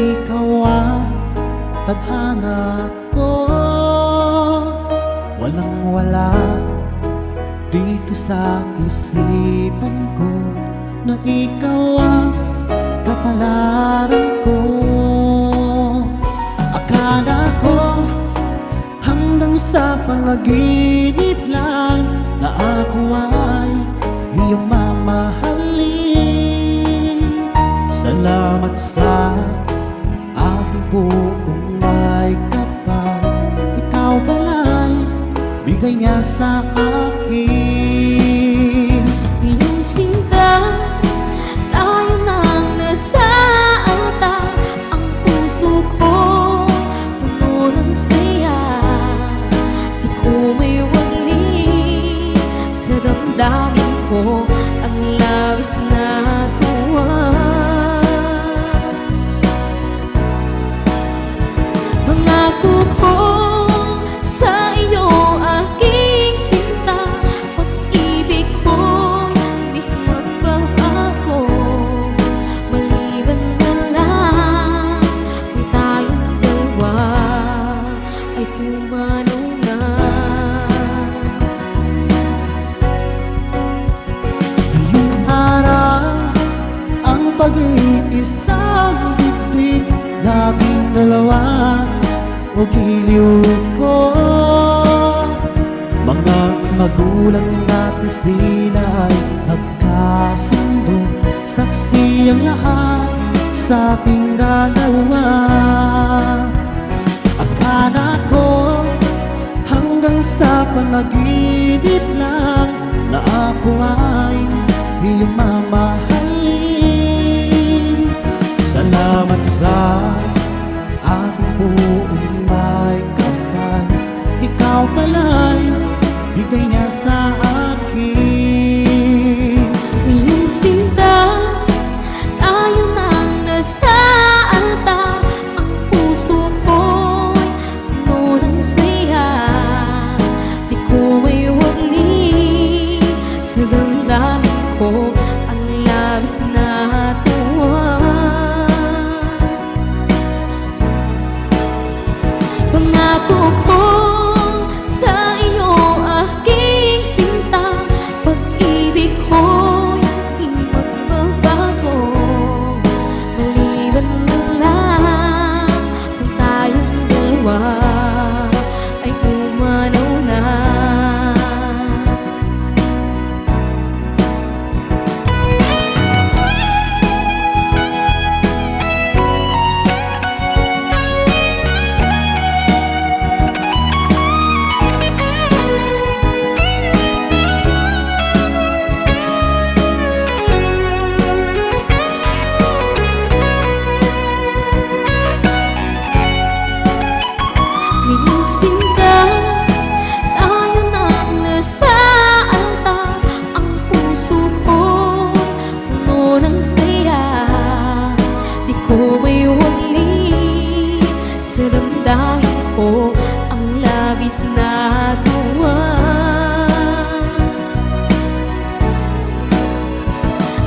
ikaw ang tadhana ko. Walang-wala dito sa isipan ko na ikaw ang kapalaran ko. Akala ko hanggang sa panaginip lang na ako ay iyong mamahalin. Salamat sa aking buong may kapal, ikaw pala'y bigay niya sa akin. Iyong sinta, tayo nang nasa altar. Ang puso ko puno ng saya. Di ko may wali sa damdamin ko ang labis na tuwa. Pangako ko sa iyo, aking sinta, pag-ibig ko'y di magbabago. Maliban na lang kung tayong dalawa ay pumanaw na. Ngayong araw ang pag-iisang bibig nating dalawa o giliw ko. Mga magulang natin sila ay nagkasundo, saksi ang lahat sa ating dalawa. Akala ko hanggang sa panaginip lang na ako ay iyong mamahalin. Salamat sa aking buong may kapal, ikaw pala'y bigay niya sa akin. Iyong sinta, tayo nang nasa altar. Ang puso ko'y puno ng saya. Di ko may wali sa damdamin ko ang labis na tuwa. Pangako ko sa iyo, aking sinta, pag-ibig ko'y di magbabago. Maliban na lang kung tayong dalawa ay pumanaw na. Ngayong sinta, tayo nang nasa altar. Ang puso ko'y puno ng saya. Di ko may wali sa damdamin ko ang labis na tuwa.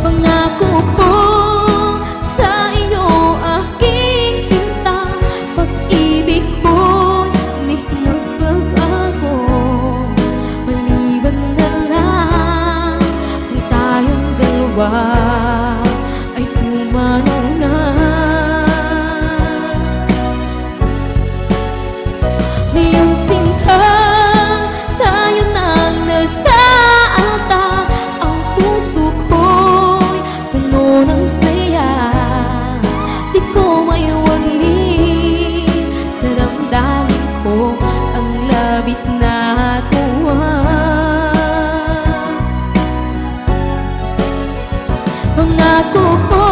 Pangako ko sa iyo, aking sinta, pag-ibig ko'y di magbabago. Maliban na lang kung tayong dalawa ay pumanaw na. Ngayong sinta, tayo nang nasa altar. Ang puso ko'y puno ng saya. Di ko may wali sa damdamin ko ang labis na tuwa. Pangako ko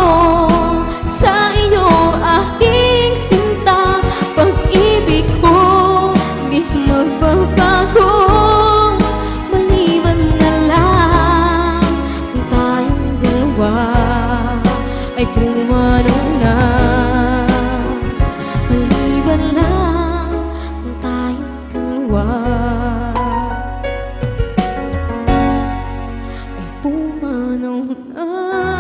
sa iyo, aking sinta, pag-ibig ko di magbabago. Maliban na lang kung tayong dalawa ay pumanaw na. Maliban lang kung tayong dalawa ay pumanaw na.